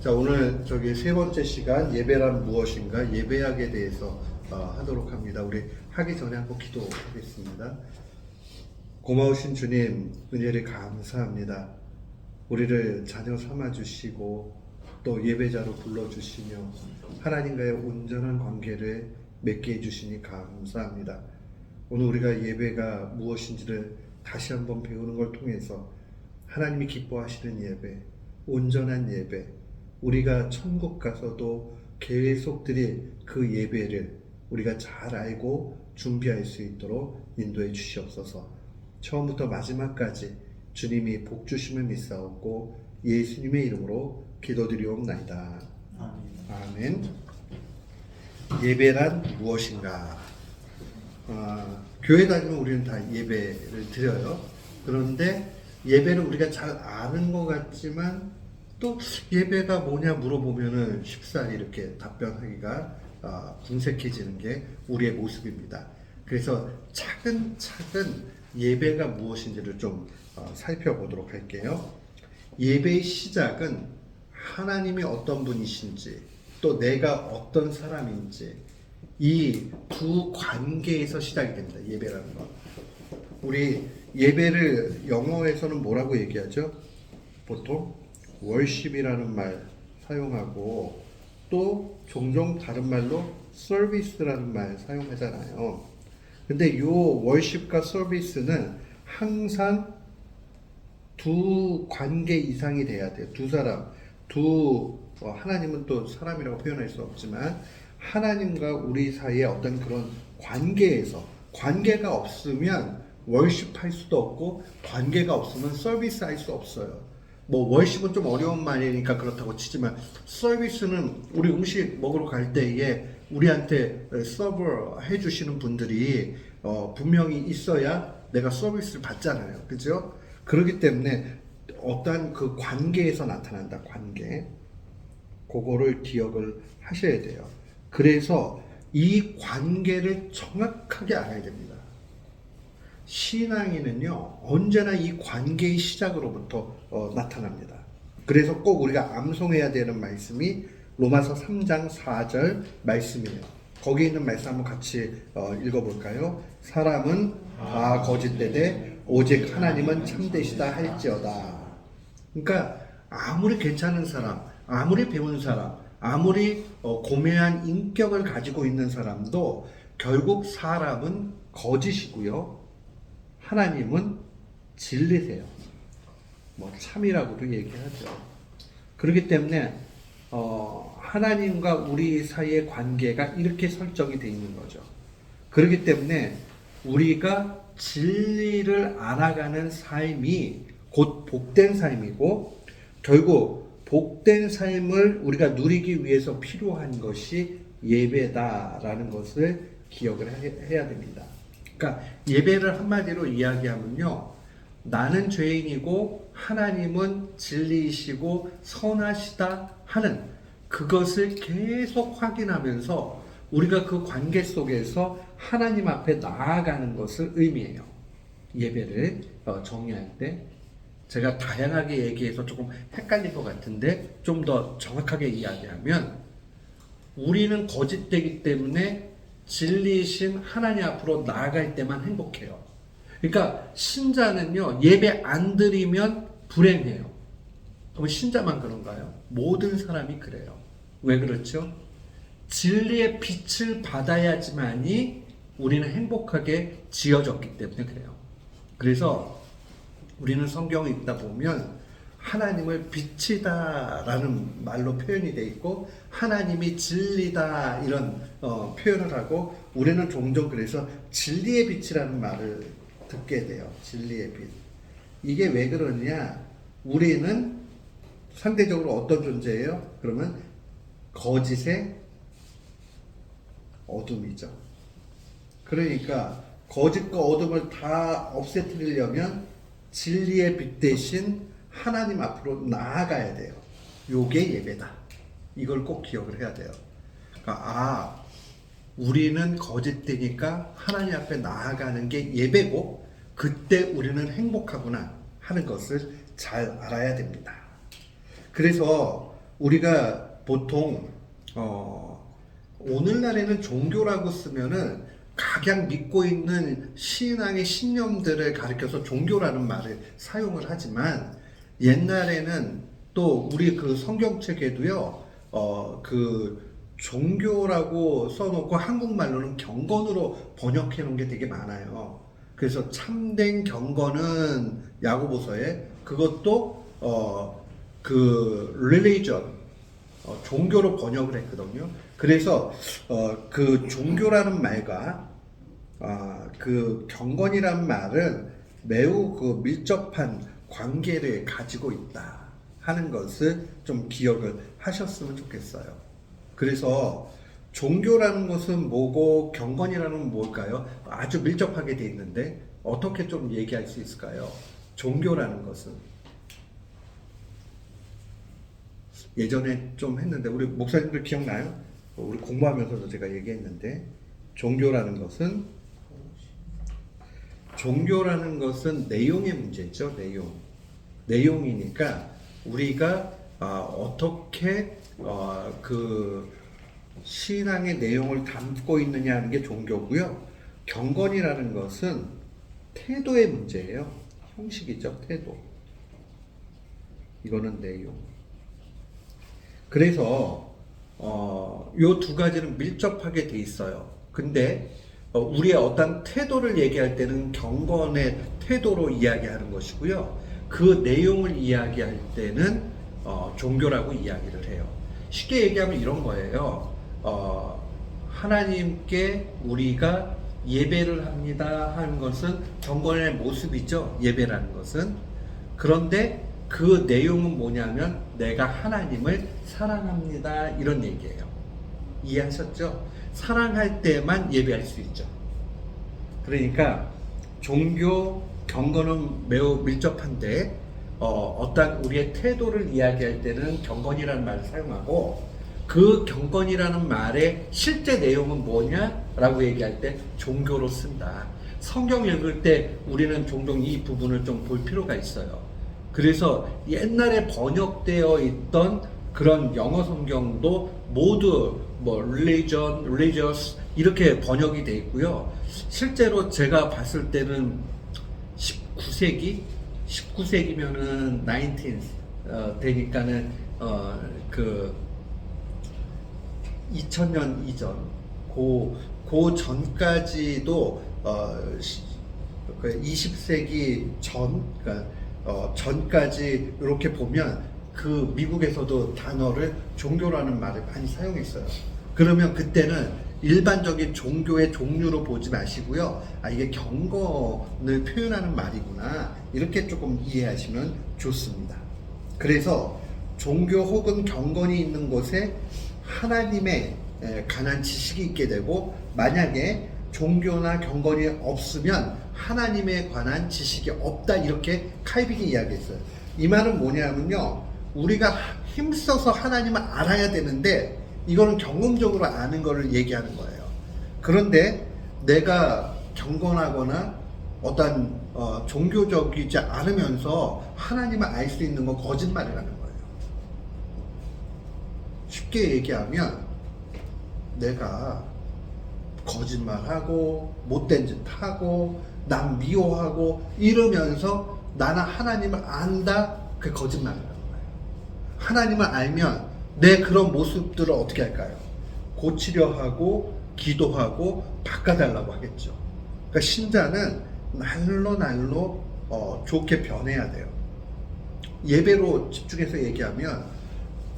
자, 오늘 세 번째 시간 예배란 무엇인가 예배학에 대해서 하도록 합니다. 우리 하기 전에 한번 기도하겠습니다. 고마우신 주님, 은혜를 감사합니다. 우리를 자녀 삼아 주시고 또 예배자로 불러 주시며 하나님과의 온전한 관계를 맺게 해 주시니 감사합니다. 오늘 우리가 예배가 무엇인지를 다시 한번 배우는 걸 통해서 하나님이 기뻐하시는 예배, 온전한 예배, 우리가 천국 가서도 계속 드릴 그 예배를 우리가 잘 알고 준비할 수 있도록 인도해 주시옵소서. 처음부터 마지막까지 주님이 복 주심을 믿사옵고 예수님의 이름으로 기도드리옵나이다. 아멘. 예배란 무엇인가? 교회 다니면 우리는 다 예배를 드려요. 그런데 예배를 우리가 잘 아는 것 같지만 또 예배가 뭐냐 물어보면은 쉽사리 이렇게 답변하기가 궁색해지는 게 우리의 모습입니다. 그래서 차근차근 예배가 무엇인지를 좀 살펴보도록 할게요. 예배의 시작은 하나님이 어떤 분이신지 또 내가 어떤 사람인지 이 두 관계에서 시작이 됩니다. 예배라는 건. 우리 예배를 영어에서는 뭐라고 얘기하죠? 보통 worship이라는 말 사용하고 또 종종 다른 말로 service라는 말 사용하잖아요. 근데 요 worship과 service는 항상 두 관계 이상이 돼야 돼요. 두 사람, 하나님은 또 사람이라고 표현할 수 없지만 하나님과 우리 사이에 어떤 그런 관계가 없으면 월십 할 수도 없고 관계가 없으면 서비스 할 수 없어요. 뭐 월십은 좀 어려운 말이니까 그렇다고 치지만 서비스는 우리 음식 먹으러 갈 때에 우리한테 서버 해주시는 분들이 분명히 있어야 내가 서비스를 받잖아요. 그죠? 그렇기 때문에 어떠한 그 관계에서 나타난다. 관계. 그거를 기억을 하셔야 돼요. 그래서 이 관계를 정확하게 알아야 됩니다. 신앙인은요, 언제나 이 관계의 시작으로부터 나타납니다. 그래서 꼭 우리가 암송해야 되는 말씀이 로마서 3장 4절 말씀이에요. 거기 있는 말씀 한번 같이 읽어볼까요? 사람은 다 거짓되되 오직 하나님은 참되시다 할지어다. 그러니까 아무리 괜찮은 사람, 아무리 배운 사람, 아무리 고매한 인격을 가지고 있는 사람도 결국 사람은 거짓이고요. 하나님은 진리세요. 뭐 참이라고도 얘기하죠. 그렇기 때문에 하나님과 우리 사이의 관계가 이렇게 설정이 되어 있는 거죠. 그렇기 때문에 우리가 진리를 알아가는 삶이 곧 복된 삶이고 결국 복된 삶을 우리가 누리기 위해서 필요한 것이 예배다라는 것을 기억을 해야 됩니다. 그러니까 예배를 한마디로 이야기하면요, 나는 죄인이고 하나님은 진리이시고 선하시다 하는 그것을 계속 확인하면서 우리가 그 관계 속에서 하나님 앞에 나아가는 것을 의미해요. 예배를 정의할 때 제가 다양하게 얘기해서 조금 헷갈릴 것 같은데 좀 더 정확하게 이야기하면 우리는 거짓되기 때문에 진리이신 하나님 앞으로 나아갈 때만 행복해요. 그러니까 신자는요, 예배 안 드리면 불행해요. 그럼 신자만 그런가요? 모든 사람이 그래요. 왜 그렇죠? 진리의 빛을 받아야지만이 우리는 행복하게 지어졌기 때문에 그래요. 그래서 우리는 성경을 읽다 보면 하나님을 빛이다 라는 말로 표현이 되어 있고 하나님이 진리다 이런 표현을 하고 우리는 종종 그래서 진리의 빛이라는 말을 듣게 돼요. 진리의 빛. 이게 왜 그러냐? 우리는 상대적으로 어떤 존재예요? 그러면 거짓의 어둠이죠. 그러니까 거짓과 어둠을 다 없애뜨리려면 진리의 빛 대신 하나님 앞으로 나아가야 돼요. 요게 예배다. 이걸 꼭 기억을 해야 돼요. 그러니까 우리는 거짓되니까 하나님 앞에 나아가는 게 예배고 그때 우리는 행복하구나 하는 것을 잘 알아야 됩니다. 그래서 우리가 보통 오늘날에는 종교라고 쓰면은 각양 믿고 있는 신앙의 신념들을 가리켜서 종교라는 말을 사용을 하지만 옛날에는 또 우리 그 성경책에도요, 그 종교라고 써놓고 한국말로는 경건으로 번역해 놓은 게 되게 많아요. 그래서 참된 경건은 야고보서에 그것도 그 religion 종교로 번역을 했거든요. 그래서 그 종교라는 말과 그 경건이라는 말은 매우 그 밀접한 관계를 가지고 있다 하는 것을 좀 기억을 하셨으면 좋겠어요. 그래서 종교라는 것은 뭐고 경건이라는 건 뭘까요? 아주 밀접하게 돼 있는데 어떻게 좀 얘기할 수 있을까요? 종교라는 것은 예전에 좀 했는데 우리 목사님들 기억나요? 우리 공부하면서도 제가 얘기했는데 종교라는 것은 내용의 문제죠. 내용이니까 우리가 어떻게 그 신앙의 내용을 담고 있느냐 하는 게 종교고요. 경건이라는 것은 태도의 문제예요. 형식이죠. 태도. 이거는 내용. 그래서 요 두 가지는 밀접하게 돼 있어요. 근데 우리의 어떤 태도를 얘기할 때는 경건의 태도로 이야기하는 것이고요. 그 내용을 이야기할 때는 종교라고 이야기를 해요. 쉽게 얘기하면 이런 거예요. 하나님께 우리가 예배를 합니다 하는 것은 경건의 모습이죠. 예배라는 것은. 그런데 그 내용은 뭐냐면 내가 하나님을 사랑합니다 이런 얘기예요. 이해하셨죠? 사랑할 때만 예배할 수 있죠. 그러니까 종교, 경건은 매우 밀접한데 어떤 우리의 태도를 이야기할 때는 경건이라는 말을 사용하고 그 경건이라는 말의 실제 내용은 뭐냐라고 얘기할 때 종교로 쓴다. 성경 읽을 때 우리는 종종 이 부분을 좀 볼 필요가 있어요. 그래서 옛날에 번역되어 있던 그런 영어 성경도 모두 뭐 religion, religious 이렇게 번역이 돼 있고요. 실제로 제가 봤을 때는 19세기면은 19 되니까는 그 2000년 이전 그 전까지도 20세기 전 그러니까 전까지 이렇게 보면 그 미국에서도 단어를 종교라는 말을 많이 사용했어요. 그러면 그때는 일반적인 종교의 종류로 보지 마시고요. 이게 경건을 표현하는 말이구나. 이렇게 조금 이해하시면 좋습니다. 그래서 종교 혹은 경건이 있는 곳에 하나님에 관한 지식이 있게 되고 만약에 종교나 경건이 없으면 하나님에 관한 지식이 없다 이렇게 칼빈이 이야기했어요. 이 말은 뭐냐면요. 우리가 힘써서 하나님을 알아야 되는데 이거는 경험적으로 아는 것을 얘기하는 거예요. 그런데 내가 경건하거나 어떤 종교적이지 않으면서 하나님을 알 수 있는 건 거짓말이라는 거예요. 쉽게 얘기하면 내가 거짓말하고 못된 짓 하고 남 미워하고 이러면서 나는 하나님을 안다. 그게 거짓말이라는 거예요. 하나님을 알면 내 그런 모습들을 어떻게 할까요? 고치려 하고 기도하고 바꿔달라고 하겠죠. 그러니까 신자는 날로 좋게 변해야 돼요. 예배로 집중해서 얘기하면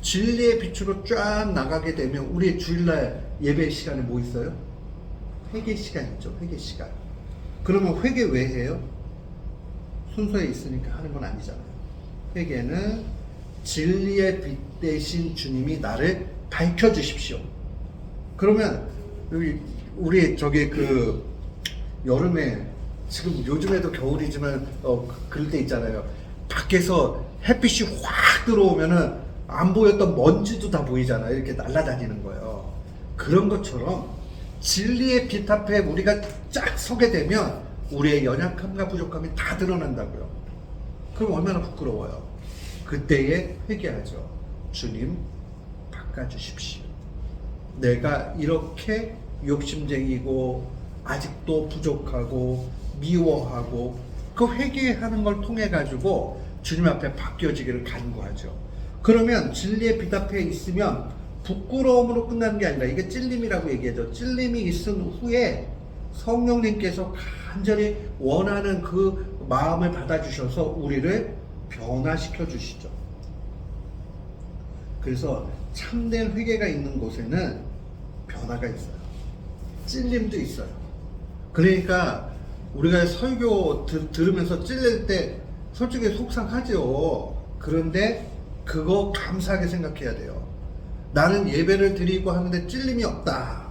진리의 빛으로 쫙 나가게 되면 우리 주일날 예배 시간에 뭐 있어요? 회개 시간 있죠. 회개 시간. 그러면 회개 왜 해요? 순서에 있으니까 하는 건 아니잖아요. 회개는 진리의 빛 대신 주님이 나를 밝혀주십시오. 그러면 우리 저기 그 여름에 지금 요즘에도 겨울이지만 그럴 때 있잖아요. 밖에서 햇빛이 확 들어오면은 안 보였던 먼지도 다 보이잖아요. 이렇게 날아다니는 거예요. 그런 것처럼 진리의 빛 앞에 우리가 쫙 서게 되면 우리의 연약함과 부족함이 다 드러난다고요. 그럼 얼마나 부끄러워요. 그때에 회개하죠. 주님 바꿔주십시오. 내가 이렇게 욕심쟁이고 아직도 부족하고 미워하고 그 회개하는 걸 통해 가지고 주님 앞에 바뀌어지기를 간구하죠. 그러면 진리의 빛 앞에 있으면 부끄러움으로 끝나는 게 아니라, 이게 찔림이라고 얘기하죠. 찔림이 있은 후에 성령님께서 간절히 원하는 그 마음을 받아주셔서 우리를 변화시켜 주시죠. 그래서 참된 회개가 있는 곳에는 변화가 있어요. 찔림도 있어요. 그러니까 우리가 설교 들으면서 찔릴 때 솔직히 속상하죠. 그런데 그거 감사하게 생각해야 돼요. 나는 예배를 드리고 하는데 찔림이 없다.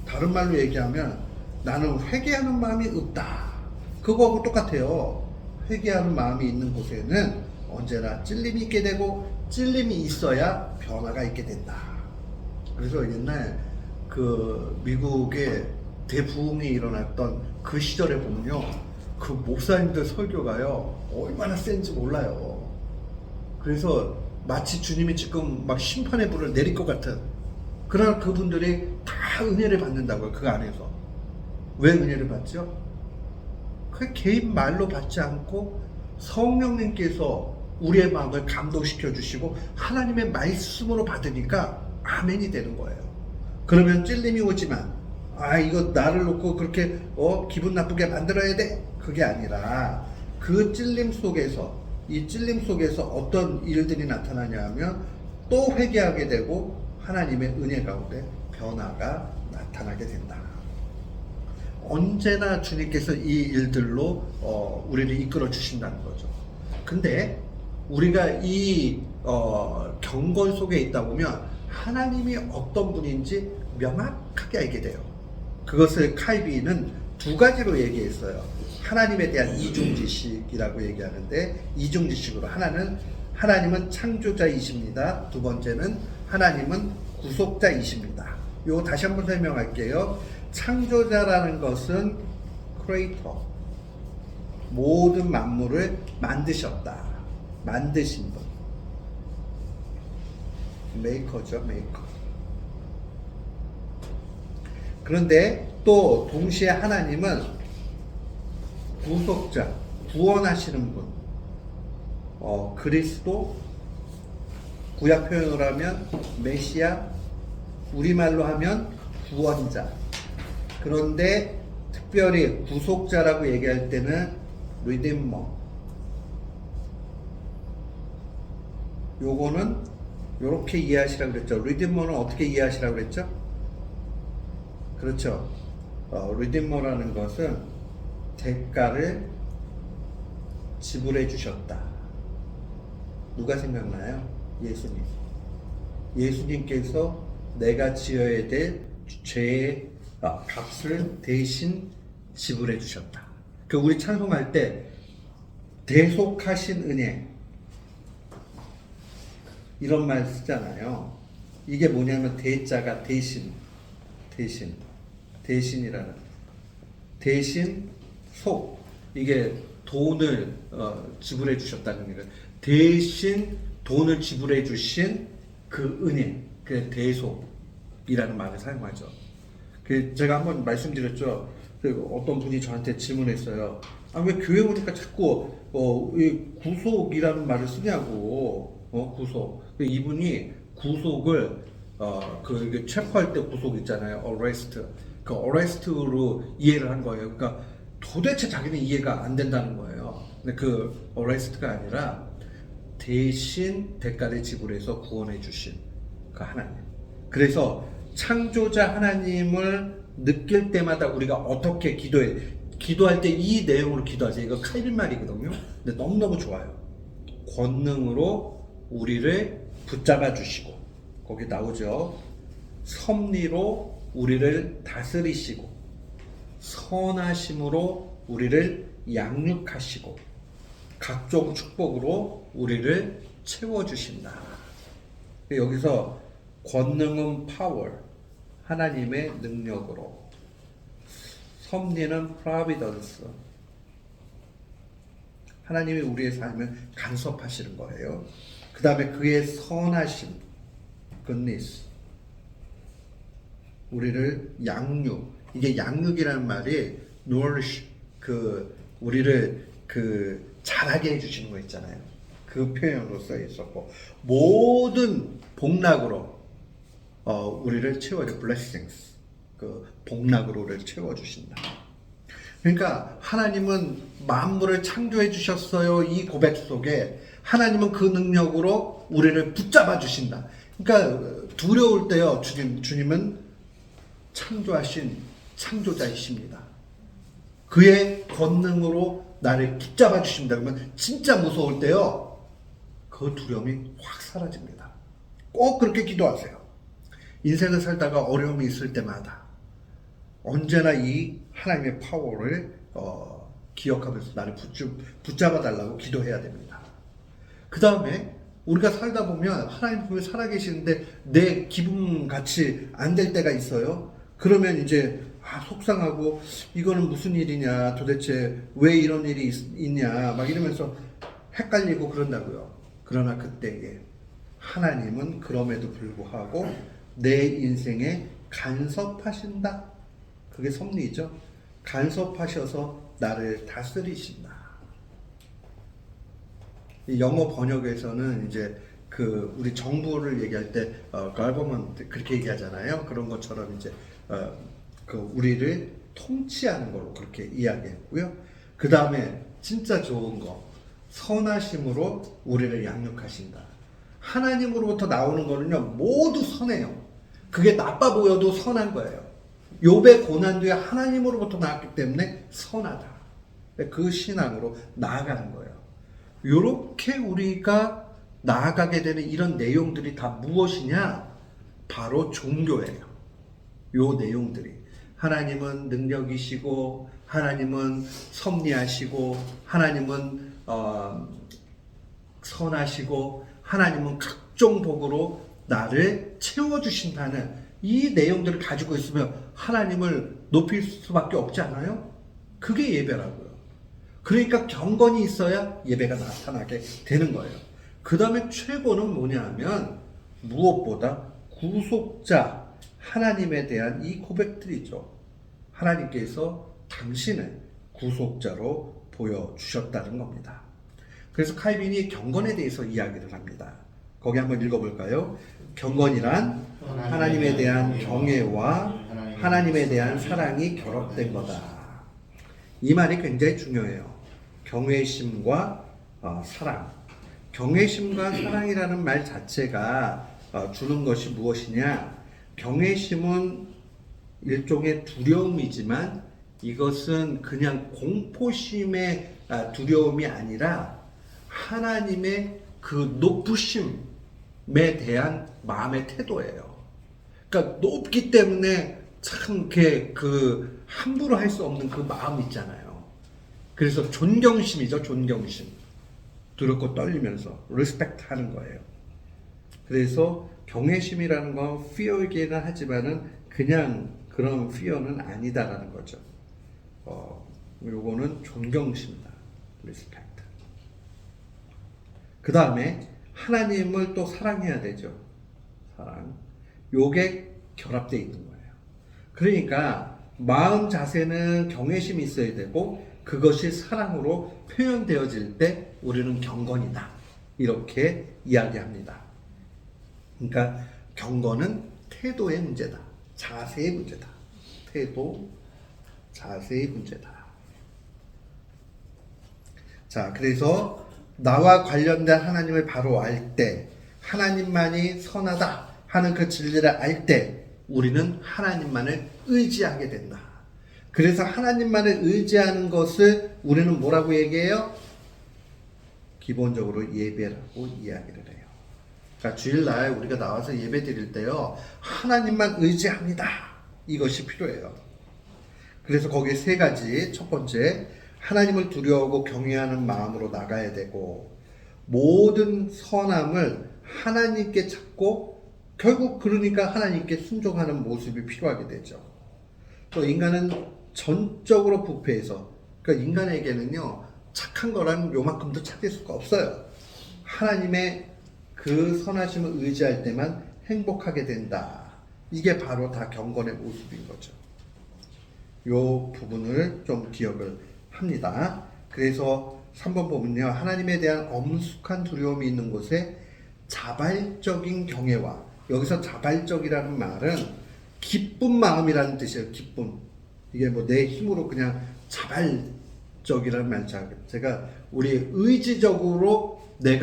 다른 말로 얘기하면 나는 회개하는 마음이 없다. 그거하고 똑같아요. 회개하는 마음이 있는 곳에는 언제나 찔림이 있게 되고, 찔림이 있어야 변화가 있게 된다. 그래서 옛날 그 미국에 대부흥이 일어났던 그 시절에 보면요, 그 목사님들 설교가요 얼마나 센지 몰라요. 그래서 마치 주님이 지금 막 심판의 불을 내릴 것 같은, 그러나 그분들이 다 은혜를 받는다고요. 그 안에서. 왜 은혜를 받죠? 그 개인 말로 받지 않고 성령님께서 우리의 마음을 감동시켜 주시고 하나님의 말씀으로 받으니까 아멘이 되는 거예요. 그러면 찔림이 오지만 이거 나를 놓고 그렇게 기분 나쁘게 만들어야 돼? 그게 아니라 그 찔림 속에서, 이 찔림 속에서 어떤 일들이 나타나냐 하면 또 회개하게 되고 하나님의 은혜 가운데 변화가 나타나게 된다. 언제나 주님께서 이 일들로 우리를 이끌어 주신다는 거죠. 근데 우리가 이 경건 속에 있다 보면 하나님이 어떤 분인지 명확하게 알게 돼요. 그것을 칼빈은 두 가지로 얘기했어요. 하나님에 대한 이중지식이라고 얘기하는데, 이중지식으로 하나님은 창조자이십니다. 두 번째는 하나님은 구속자이십니다. 이거 다시 한번 설명할게요. 창조자라는 것은 크리에이터, 모든 만물을 만드셨다, 만드신 분, 메이커죠, 메이커. 그런데 또 동시에 하나님은 구속자, 구원하시는 분, 그리스도, 구약 표현으로 하면 메시아, 우리말로 하면 구원자. 그런데 특별히 구속자라고 얘기할 때는 리디머. 요거는 요렇게 이해하시라고 그랬죠. 리디머는 어떻게 이해하시라고 그랬죠? 그렇죠. 리디머라는 것은 대가를 지불해 주셨다. 누가 생각나요? 예수님. 예수님께서 내가 지어야 될 죄의 값을 대신 지불해 주셨다. 그 우리 찬송할 때 대속하신 은혜, 이런 말 쓰잖아요. 이게 뭐냐면 대자가 대신이라는, 대신 속, 이게 돈을 지불해 주셨다는 거예요. 대신 돈을 지불해 주신 그 은혜, 그 대속이라는 말을 사용하죠. 제가 한번 말씀드렸죠. 어떤 분이 저한테 질문했어요. 왜 교회 오니까 자꾸 이 구속이라는 말을 쓰냐고. 구속. 이분이 구속을 그 체포할 때 구속 있잖아요. arrest. 그 arrest로 이해를 한 거예요. 그러니까 도대체 자기는 이해가 안 된다는 거예요. 근데 그 arrest가 아니라 대신 대가를 지불해서 구원해 주신 그 하나님. 그래서 창조자 하나님을 느낄 때마다 우리가 어떻게 기도할 때 이 내용으로 기도하세요. 이거 칼빈 말이거든요. 근데 너무너무 좋아요. 권능으로 우리를 붙잡아 주시고, 거기 나오죠. 섭리로 우리를 다스리시고, 선하심으로 우리를 양육하시고, 각종 축복으로 우리를 채워주신다. 여기서 권능은 파워, 하나님의 능력으로, 섭리는 providence, 하나님이 우리의 삶을 간섭하시는 거예요. 그 다음에 그의 선하심, goodness, 우리를 양육, 이게 양육이라는 말이 nourish, 우리를 자라게 해주시는 거 있잖아요. 그 표현으로 써 있었고, 모든 복락으로 우리를 채워줘. blessings, 복락으로 우리를 채워주신다. 그러니까 하나님은 만물을 창조해 주셨어요. 이 고백 속에 하나님은 그 능력으로 우리를 붙잡아 주신다. 그러니까 두려울 때요, 주님은 창조하신 창조자이십니다. 그의 권능으로 나를 붙잡아 주십니다. 그러면 진짜 무서울 때요, 그 두려움이 확 사라집니다. 꼭 그렇게 기도하세요. 인생을 살다가 어려움이 있을 때마다 언제나 이 하나님의 파워를 기억하면서 나를 붙잡아 달라고 기도해야 됩니다. 그 다음에 우리가 살다 보면 하나님 분명히 살아계시는데 내 기분같이 안 될 때가 있어요. 그러면 이제 속상하고 이거는 무슨 일이냐, 도대체 왜 이런 일이 있냐 막 이러면서 헷갈리고 그런다고요. 그러나 그때에 하나님은 그럼에도 불구하고 내 인생에 간섭하신다. 그게 섭리죠. 간섭하셔서 나를 다스리신다. 이 영어 번역에서는 이제 우리 정부를 얘기할 때 government 그렇게 얘기하잖아요. 그런 것처럼 이제 우리를 통치하는 걸로 그렇게 이야기했고요. 그 다음에 진짜 좋은 거, 선하심으로 우리를 양육하신다. 하나님으로부터 나오는 거는요, 모두 선해요. 그게 나빠 보여도 선한 거예요. 욥의 고난도에 하나님으로부터 나왔기 때문에 선하다. 그 신앙으로 나아가는 거예요. 이렇게 우리가 나아가게 되는 이런 내용들이 다 무엇이냐? 바로 종교예요. 요 내용들이. 하나님은 능력이시고, 하나님은 섭리하시고, 하나님은 선하시고, 하나님은 각종 복으로 나를 채워주신다는 이 내용들을 가지고 있으면 하나님을 높일 수밖에 없지 않아요? 그게 예배라고요. 그러니까 경건이 있어야 예배가 나타나게 되는 거예요. 그 다음에 최고는 뭐냐 하면 무엇보다 구속자 하나님에 대한 이 고백들이죠. 하나님께서 당신을 구속자로 보여주셨다는 겁니다. 그래서 칼빈이 경건에 대해서 이야기를 합니다. 거기 한번 읽어볼까요? 경건이란 하나님에 대한 경외와 하나님에 대한 사랑이 결합된 거다. 이 말이 굉장히 중요해요. 경외심과 사랑. 경외심과 사랑이라는 말 자체가 주는 것이 무엇이냐? 경외심은 일종의 두려움이지만 이것은 그냥 공포심의 두려움이 아니라 하나님의 그 높으심에 대한 마음의 태도예요. 그러니까 높기 때문에 참 함부로 할 수 없는 그 마음 있잖아요. 그래서 존경심이죠, 존경심. 두렵고 떨리면서 리스펙트 하는 거예요. 그래서 경외심이라는 건 fear이기는 하지만은 그냥 그런 fear는 아니다라는 거죠. 요거는 존경심이다. 리스펙트. 그 다음에 하나님을 또 사랑해야 되죠. 사랑. 요게 결합되어 있는 거예요. 그러니까 마음 자세는 경외심이 있어야 되고 그것이 사랑으로 표현되어질 때 우리는 경건이다. 이렇게 이야기합니다. 그러니까 경건은 태도의 문제다. 자세의 문제다. 태도, 자세의 문제다. 자, 그래서 나와 관련된 하나님을 바로 알 때, 하나님만이 선하다 하는 그 진리를 알 때 우리는 하나님만을 의지하게 된다. 그래서 하나님만을 의지하는 것을 우리는 뭐라고 얘기해요? 기본적으로 예배라고 이야기를 해요. 그러니까 주일날 우리가 나와서 예배 드릴 때요, 하나님만 의지합니다. 이것이 필요해요. 그래서 거기에 세 가지. 첫 번째, 하나님을 두려워하고 경외하는 마음으로 나가야 되고, 모든 선함을 하나님께 찾고, 결국 그러니까 하나님께 순종하는 모습이 필요하게 되죠. 또 인간은 전적으로 부패해서, 그러니까 인간에게는요, 착한 거란 요만큼도 찾을 수가 없어요. 하나님의 그 선하심을 의지할 때만 행복하게 된다. 이게 바로 다 경건의 모습인 거죠. 요 부분을 좀 기억을 합니다. 그래서 3번 보면요. 하나님에 대한 엄숙한 두려움이 있는 곳에 자발적인 경외와, 여기서 자발적이라는 말은 기쁜 마음이라는 뜻이에요. 기쁨. 이게 뭐 내 힘으로 그냥 자발적이라는 말 제가 우리 의지적으로 내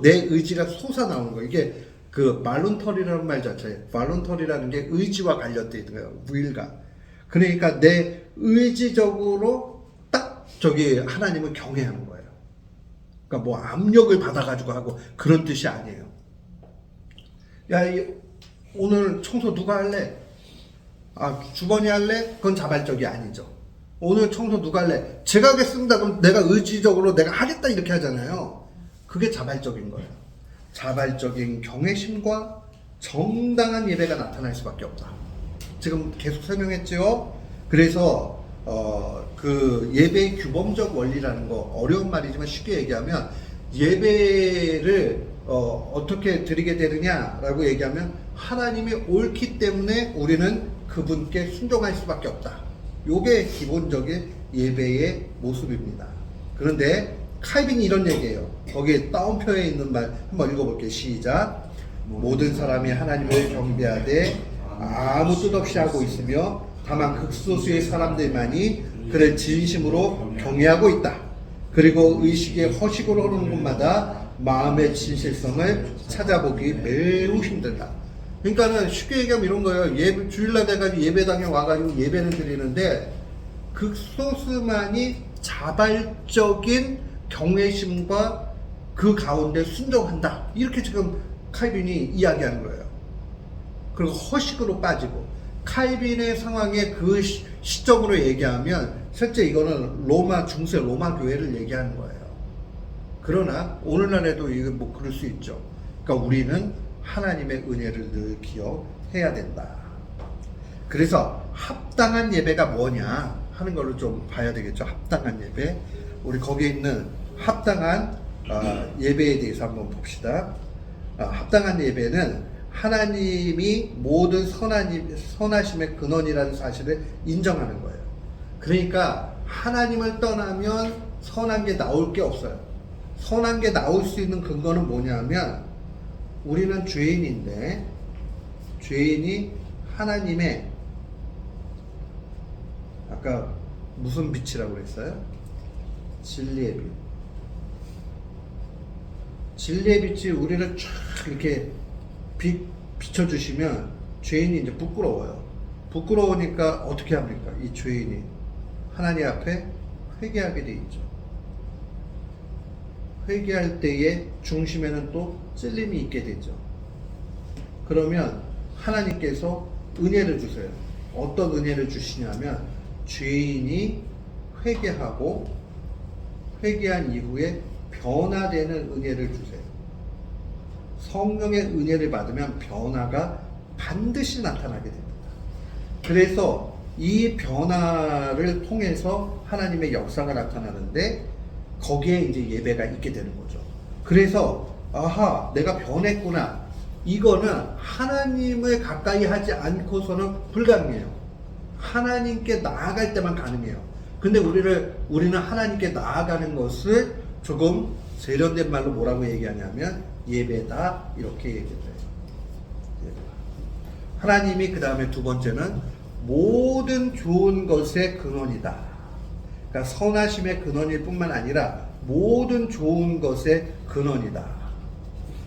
의지가 솟아나오는 거예요. 이게 그 발론터리라는 말 자체예요. 발론터리라는 게 의지와 관련되어 있는 거예요. will. 그러니까 내 의지적으로 딱 하나님을 경외하는 거예요. 그러니까 뭐 압력을 받아가지고 하고 그런 뜻이 아니에요. 야, 오늘 청소 누가 할래? 주번이 할래? 그건 자발적이 아니죠. 오늘 청소 누가 할래? 제가 하겠습니다. 그럼 내가 의지적으로 내가 하겠다 이렇게 하잖아요. 그게 자발적인 거예요. 자발적인 경외심과 정당한 예배가 나타날 수밖에 없다. 지금 계속 설명했죠. 그래서 그 예배의 규범적 원리라는 거 어려운 말이지만 쉽게 얘기하면 예배를 어떻게 드리게 되느냐라고 얘기하면 하나님이 옳기 때문에 우리는 그분께 순종할 수밖에 없다. 요게 기본적인 예배의 모습입니다. 그런데 칼빈이 이런 얘기예요. 거기에 따옴표에 있는 말 한번 읽어볼게요. 시작. 모든 사람이 하나님을 경배하되 아무 뜻 없이 하고 있으며 다만 극소수의 사람들만이 그를 진심으로 경외하고 있다. 그리고 의식의 허식으로 흐르는 곳마다 마음의 진실성을 찾아보기 매우 힘들다. 그러니까는 쉽게 얘기하면 이런 거예요. 주일날 돼가지고 예배당에 와가지고 예배는 드리는데 극소수만이 자발적인 경외심과 그 가운데 순종한다. 이렇게 지금 칼빈이 이야기하는 거예요. 그리고 허식으로 빠지고 칼빈의 상황에 그 시적으로 얘기하면 실제 이거는 중세 로마 교회를 얘기하는 거예요. 그러나 오늘날에도 이거 뭐 그럴 수 있죠. 그러니까 우리는 하나님의 은혜를 늘 기억해야 된다. 그래서 합당한 예배가 뭐냐 하는 걸로 좀 봐야 되겠죠. 합당한 예배. 우리 거기에 있는 합당한 예배에 대해서 한번 봅시다. 합당한 예배는 하나님이 모든 선하심의 근원이라는 사실을 인정하는 거예요. 그러니까 하나님을 떠나면 선한 게 나올 게 없어요. 선한 게 나올 수 있는 근거는 뭐냐면 우리는 죄인인데 죄인이 하나님의 아까 무슨 빛이라고 그랬어요? 진리의 빛. 진리의 빛이 우리를 쫙 이렇게 비춰주시면 죄인이 이제 부끄러워요. 부끄러우니까 어떻게 합니까? 이 죄인이 하나님 앞에 회개하게 돼 있죠. 회개할 때에 중심에는 또 찔림이 있게 되죠. 그러면 하나님께서 은혜를 주세요. 어떤 은혜를 주시냐면 죄인이 회개하고 회개한 이후에 변화되는 은혜를 주세요. 성령의 은혜를 받으면 변화가 반드시 나타나게 됩니다. 그래서 이 변화를 통해서 하나님의 역사가 나타나는데 거기에 이제 예배가 있게 되는 거죠. 그래서 내가 변했구나. 이거는 하나님을 가까이 하지 않고서는 불가능해요. 하나님께 나아갈 때만 가능해요. 근데 우리는 하나님께 나아가는 것을 조금 세련된 말로 뭐라고 얘기하냐면 예배다 이렇게 얘기해요. 하나님이 그 다음에 두 번째는 모든 좋은 것의 근원이다. 그러니까 선하심의 근원일 뿐만 아니라 모든 좋은 것의 근원이다.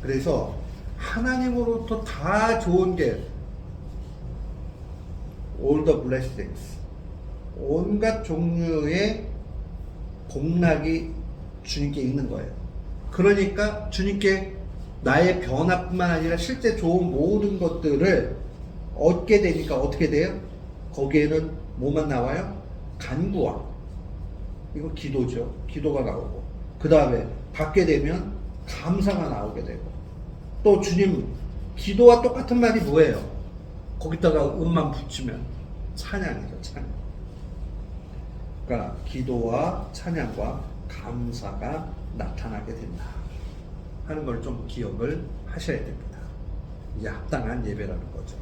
그래서 하나님으로부터 다 좋은 게 all the blessings, 온갖 종류의 복락이 주님께 있는 거예요. 그러니까 주님께 나의 변화뿐만 아니라 실제 좋은 모든 것들을 얻게 되니까 어떻게 돼요? 거기에는 뭐만 나와요? 간구와, 이거 기도죠. 기도가 나오고 그 다음에 받게 되면 감사가 나오게 되고 또 주님 기도와 똑같은 말이 뭐예요? 거기다가 음만 붙이면 찬양이죠. 찬양. 그러니까 기도와 찬양과 감사가 나타나게 된다 하는 걸 좀 기억을 하셔야 됩니다. 이게 합당한 예배라는 거죠.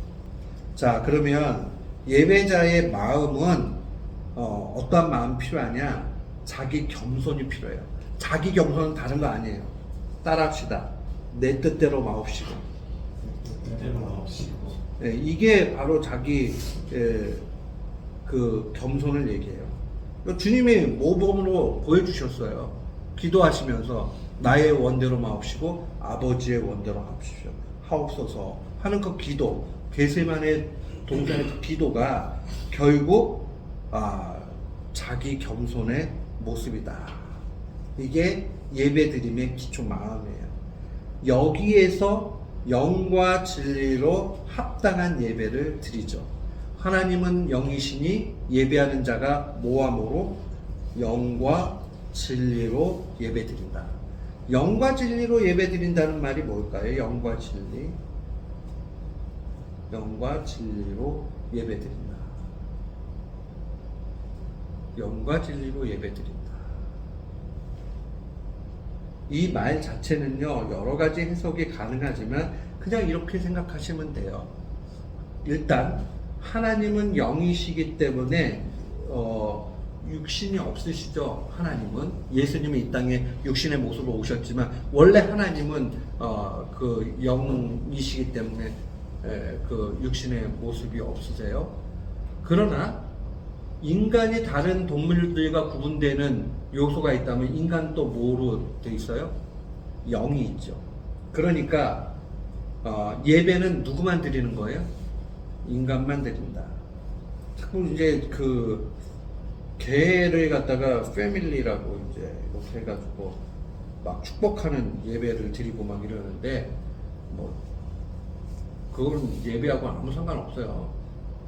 자, 그러면 예배자의 마음은 어떠한 마음이 필요하냐? 자기 겸손이 필요해요. 자기 겸손은 다른 거 아니에요. 따라합시다. 내 뜻대로 마옵시고. 뜻대로 마옵시고. 네, 이게 바로 자기 그 겸손을 얘기해요. 주님이 모범으로 보여주셨어요. 기도하시면서 나의 원대로 마옵시고 아버지의 원대로 하옵소서 하는 그 기도, 겟세마네 동산의 그 기도가 결국 자기 겸손의 모습이다. 이게 예배드림의 기초 마음이에요. 여기에서 영과 진리로 합당한 예배를 드리죠. 하나님은 영이시니 예배하는 자가 모함으로 영과 진리로 예배드린다. 영과 진리로 예배드린다는 말이 뭘까요? 영과 진리. 영과 진리로 예배드린다. 영과 진리로 예배드린다. 이 말 자체는요, 여러 가지 해석이 가능하지만 그냥 이렇게 생각하시면 돼요. 일단 하나님은 영이시기 때문에 육신이 없으시죠. 하나님은 예수님이 이 땅에 육신의 모습으로 오셨지만 원래 하나님은 그 영이시기 때문에 그 육신의 모습이 없으세요. 그러나 인간이 다른 동물들과 구분되는 요소가 있다면 인간 또 뭐로 돼 있어요? 영이 있죠. 그러니까 예배는 누구만 드리는 거예요? 인간만 드린다. 자꾸 이제 그 개를 갖다가 패밀리라고 이제 이렇게 해가지고 막 축복하는 예배를 드리고 막 이러는데 뭐 그거는 예배하고 아무 상관없어요.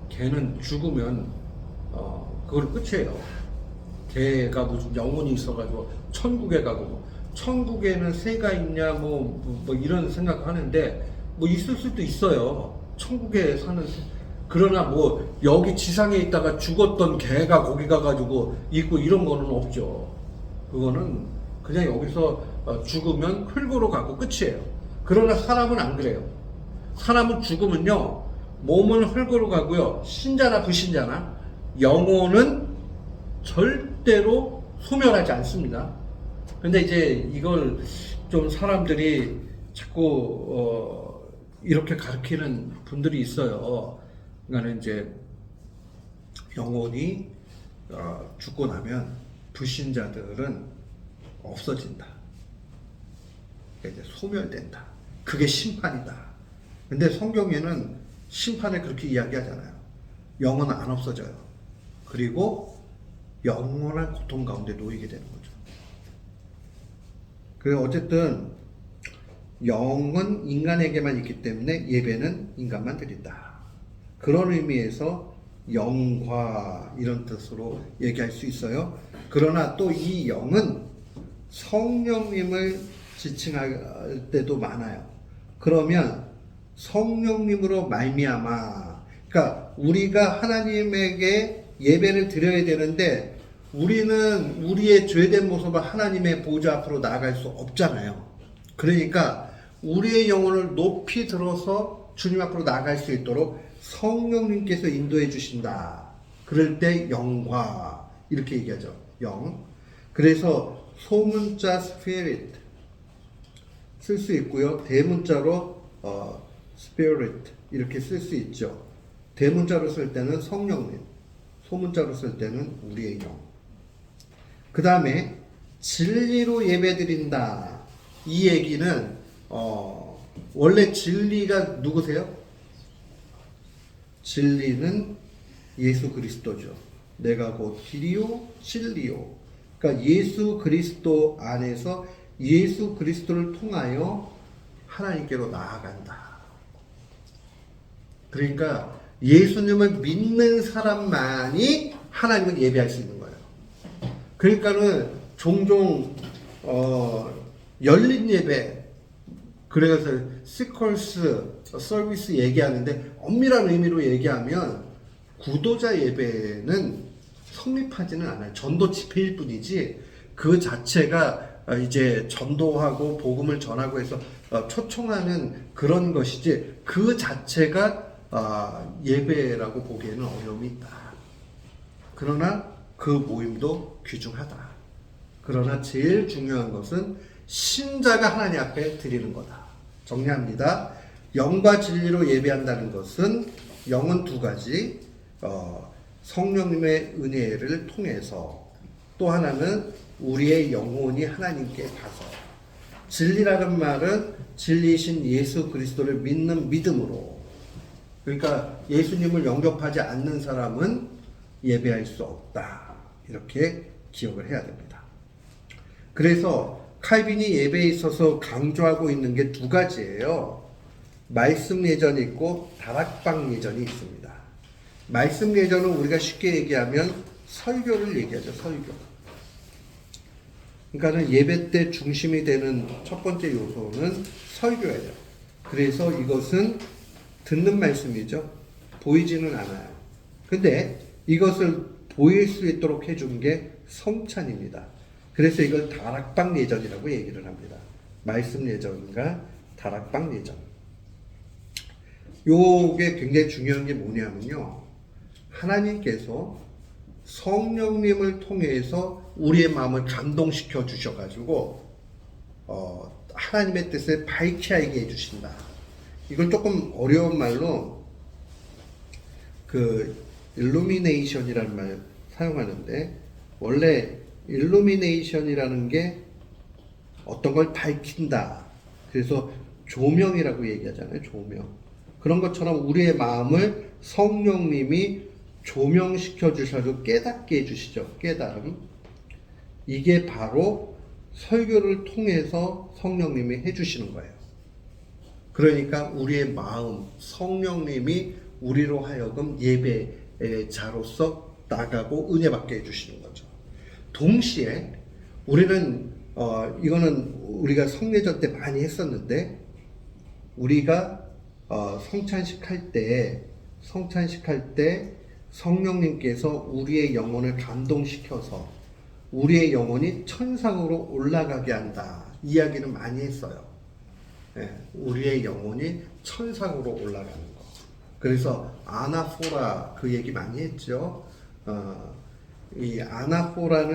개는 죽으면 그걸 끝이에요. 개가 무슨 영혼이 있어가지고 천국에 가고 뭐 천국에는 새가 있냐 뭐 이런 생각하는데 뭐 있을 수도 있어요. 천국에 사는 새. 그러나 뭐 여기 지상에 있다가 죽었던 개가 거기 가가지고 있고 이런 거는 없죠. 그거는 그냥 여기서 죽으면 흙으로 가고 끝이에요. 그러나 사람은 안 그래요. 사람은 죽으면요 몸은 흙으로 가고요 신자나 불신자나 영혼은 절대로 소멸하지 않습니다. 근데 이제 이걸 좀 사람들이 자꾸 이렇게 가르치는 분들이 있어요. 그러니까 이제 영혼이 죽고 나면 불신자들은 없어진다. 그러니까 이제 소멸된다. 그게 심판이다. 근데 성경에는 심판을 그렇게 이야기하잖아요. 영혼은 안 없어져요. 그리고 영원한 고통 가운데 놓이게 되는 거죠. 그래서 어쨌든 영은 인간에게만 있기 때문에 예배는 인간만 드린다. 그런 의미에서 영과 이런 뜻으로 얘기할 수 있어요. 그러나 또 이 영은 성령님을 지칭할 때도 많아요. 그러면 성령님으로 말미암아, 그러니까 우리가 하나님에게 예배를 드려야 되는데 우리는 우리의 죄된 모습을 하나님의 보좌 앞으로 나아갈 수 없잖아요. 그러니까 우리의 영혼을 높이 들어서 주님 앞으로 나아갈 수 있도록 성령님께서 인도해 주신다. 그럴 때 영과 이렇게 얘기하죠. 영. 그래서 소문자 spirit 쓸 수 있고요. 대문자로 spirit 이렇게 쓸 수 있죠. 대문자로 쓸 때는 성령님, 소문자로 쓸 때는 우리의 영. 그 다음에 진리로 예배드린다. 이 얘기는 원래 진리가 누구세요? 진리는 예수 그리스도죠. 내가 곧 길이요 진리요. 그러니까 예수 그리스도 안에서 예수 그리스도를 통하여 하나님께로 나아간다. 그러니까 예수님을 믿는 사람만이 하나님을 예배할 수 있는 거예요. 그러니까는 종종 열린 예배, 그래서 시컬스 서비스 얘기하는데 엄밀한 의미로 얘기하면 구도자 예배는 성립하지는 않아요. 전도 집회일 뿐이지 그 자체가 이제 전도하고 복음을 전하고 해서 초청하는 그런 것이지 그 자체가 예배라고 보기에는 어려움이 있다. 그러나 그 모임도 귀중하다. 그러나 제일 중요한 것은 신자가 하나님 앞에 드리는 거다. 정리합니다. 영과 진리로 예배한다는 것은 영은 두 가지, 성령님의 은혜를 통해서, 또 하나는 우리의 영혼이 하나님께 가서, 진리라는 말은 진리이신 예수 그리스도를 믿는 믿음으로, 그러니까 예수님을 영접하지 않는 사람은 예배할 수 없다. 이렇게 기억을 해야 됩니다. 그래서 칼빈이 예배에 있어서 강조하고 있는 게 두 가지예요. 말씀 예전이 있고 다락방 예전이 있습니다. 말씀 예전은 우리가 쉽게 얘기하면 설교를 얘기하죠. 설교. 그러니까는 예배 때 중심이 되는 첫 번째 요소는 설교예요. 그래서 이것은 듣는 말씀이죠. 보이지는 않아요. 근데 이것을 보일 수 있도록 해준 게 성찬입니다. 그래서 이걸 다락방 예전이라고 얘기를 합니다. 말씀 예전과 다락방 예전. 요게 굉장히 중요한 게 뭐냐면요. 하나님께서 성령님을 통해서 우리의 마음을 감동시켜 주셔가지고 하나님의 뜻을 밝히 알게 해주신다. 이걸 조금 어려운 말로 그 일루미네이션이라는 말 사용하는데, 원래 일루미네이션이라는 게 어떤 걸 밝힌다. 그래서 조명이라고 얘기하잖아요. 조명. 그런 것처럼 우리의 마음을 성령님이 조명시켜 주셔서 깨닫게 해주시죠. 깨달음. 이게 바로 설교를 통해서 성령님이 해주시는 거예요. 그러니까 우리의 마음, 성령님이 우리로 하여금 예배자로서 나가고 은혜받게 해주시는 거죠. 동시에 우리는 이거는 우리가 성례전 때 많이 했었는데, 우리가 성찬식 할 때 성령님께서 우리의 영혼을 감동시켜서 우리의 영혼이 천상으로 올라가게 한다. 이야기를 많이 했어요. 네, 우리의 영혼이 천상으로 올라가는 거. 그래서 아나포라 그 얘기 많이 했죠. 이 아나포라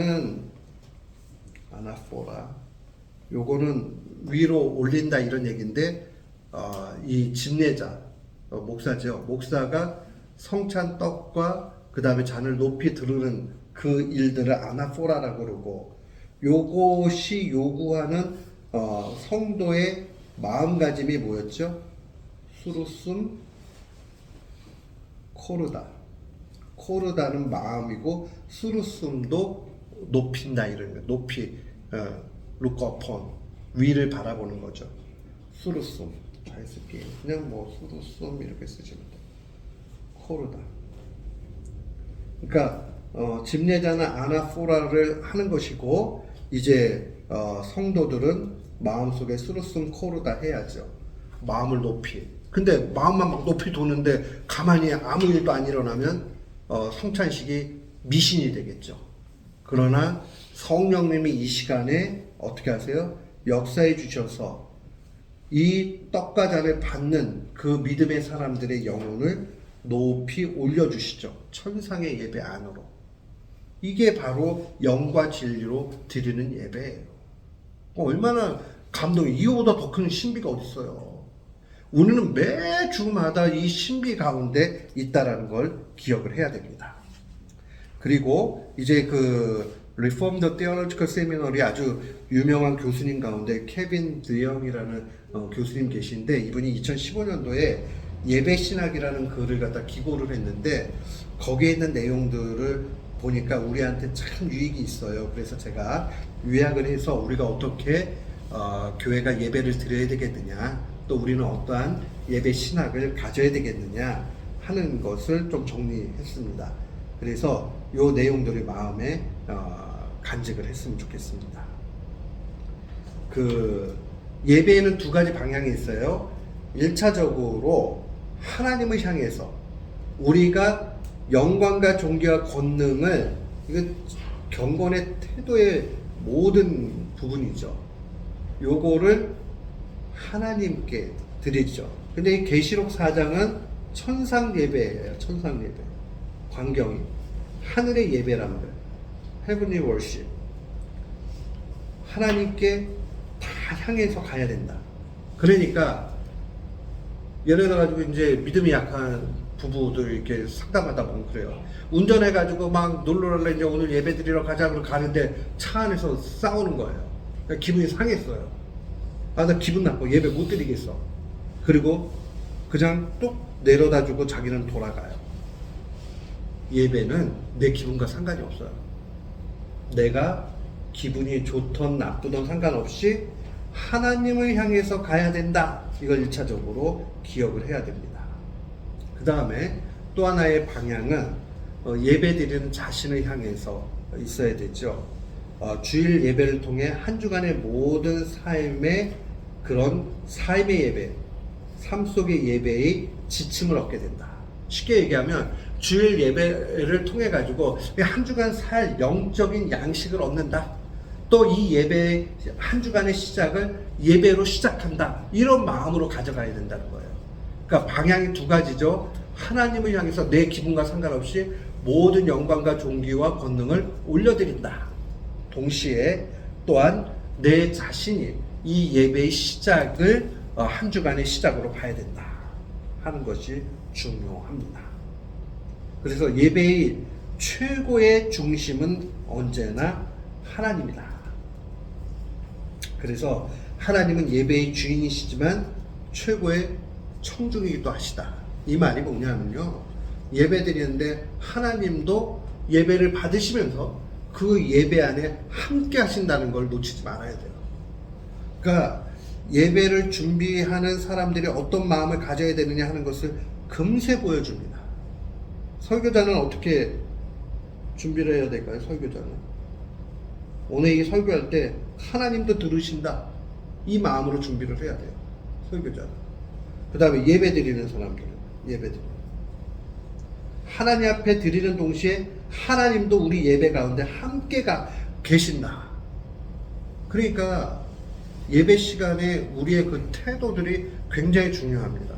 요거는 위로 올린다 이런 얘기인데, 이 집례자 목사죠. 목사가 성찬 떡과 그 다음에 잔을 높이 들으는 그 일들을 아나포라라고 그러고, 요것이 요구하는 성도의 마음가짐이 뭐였죠? 수루숨 코르다. 코르다는 마음이고, 수루숨도 높인다 이런 거. 높이 look upon, 위를 바라보는 거죠. 수루숨. 잘 쓸게요. 그냥 뭐 수루숨 이렇게 쓰시면 돼요. 코르다. 그러니까 집례자는 아나포라를 하는 것이고, 이제 성도들은 마음속에 수루숨 코르다 해야죠. 마음을 높이. 근데 마음만 막 높이 도는데 가만히 아무 일도 안 일어나면 성찬식이 미신이 되겠죠. 그러나 성령님이 이 시간에 어떻게 하세요? 역사해 주셔서 이 떡과 잔을 받는 그 믿음의 사람들의 영혼을 높이 올려주시죠. 천상의 예배 안으로. 이게 바로 영과 진리로 드리는 예배예요. 얼마나 감동이, 이거보다 더 큰 신비가 어디 있어요. 우리는 매주마다 이 신비 가운데 있다라는 걸 기억을 해야 됩니다. 그리고 이제 그 Reformed Theological Seminary의 아주 유명한 교수님 가운데 케빈 드영이라는 교수님 계신데, 이분이 2015년도에 예배신학이라는 글을 갖다 기고를 했는데, 거기에 있는 내용들을 보니까 우리한테 참 유익이 있어요. 그래서 제가 요약을 해서 우리가 어떻게 교회가 예배를 드려야 되겠느냐, 또 우리는 어떠한 예배 신학을 가져야 되겠느냐 하는 것을 좀 정리했습니다. 그래서 요 내용들을 마음에 간직을 했으면 좋겠습니다. 그 예배에는 두 가지 방향이 있어요. 1차적으로 하나님을 향해서 우리가 영광과 존귀와 권능을, 이건 경건의 태도의 모든 부분이죠. 요거를 하나님께 드리죠. 근데 이 계시록 4장은 천상 예배예요. 천상 예배. 광경이 하늘의 예배란 거예요. Heavenly worship. 하나님께 다 향해서 가야 된다. 그러니까 예를 들어가지고 이제 믿음이 약한 부부들 이렇게 상담하다 보면 그래요. 운전해가지고 막 놀러라 이제 오늘 예배 드리러 가자 그러고 가는데 차 안에서 싸우는 거예요. 그러니까 기분이 상했어요. 아, 나 기분 나빠. 예배 못 드리겠어. 그리고 그냥 뚝 내려다 주고 자기는 돌아가요. 예배는 내 기분과 상관이 없어요. 내가 기분이 좋던 나쁘던 상관없이 하나님을 향해서 가야 된다. 이걸 1차적으로 기억을 해야 됩니다. 그 다음에 또 하나의 방향은 예배 드리는 자신을 향해서 있어야 되죠. 주일 예배를 통해 한 주간의 모든 삶의 그런 삶의 예배, 삶 속의 예배의 지침을 얻게 된다. 쉽게 얘기하면 주일 예배를 통해 가지고 한 주간 살 영적인 양식을 얻는다. 또 이 예배 한 주간의 시작을 예배로 시작한다. 이런 마음으로 가져가야 된다는 거예요. 그러니까 방향이 두 가지죠. 하나님을 향해서 내 기분과 상관없이 모든 영광과 존귀와 권능을 올려드린다. 동시에 또한 내 자신이 이 예배의 시작을 한 주간의 시작으로 봐야 된다 하는 것이 중요합니다. 그래서 예배의 최고의 중심은 언제나 하나님이다. 그래서 하나님은 예배의 주인이시지만 최고의 청중이기도 하시다. 이 말이 뭐냐면요, 예배 드리는데 하나님도 예배를 받으시면서 그 예배 안에 함께 하신다는 걸 놓치지 말아야 돼요. 그러니까 예배를 준비하는 사람들이 어떤 마음을 가져야 되느냐 하는 것을 금세 보여줍니다. 설교자는 어떻게 준비를 해야 될까요? 설교자는 오늘 이 설교할 때 하나님도 들으신다, 이 마음으로 준비를 해야 돼요. 설교자는. 그 다음에 예배 드리는 사람들은 예배 드리는, 하나님 앞에 드리는 동시에 하나님도 우리 예배 가운데 함께가 계신다. 그러니까 예배 시간에 우리의 그 태도들이 굉장히 중요합니다.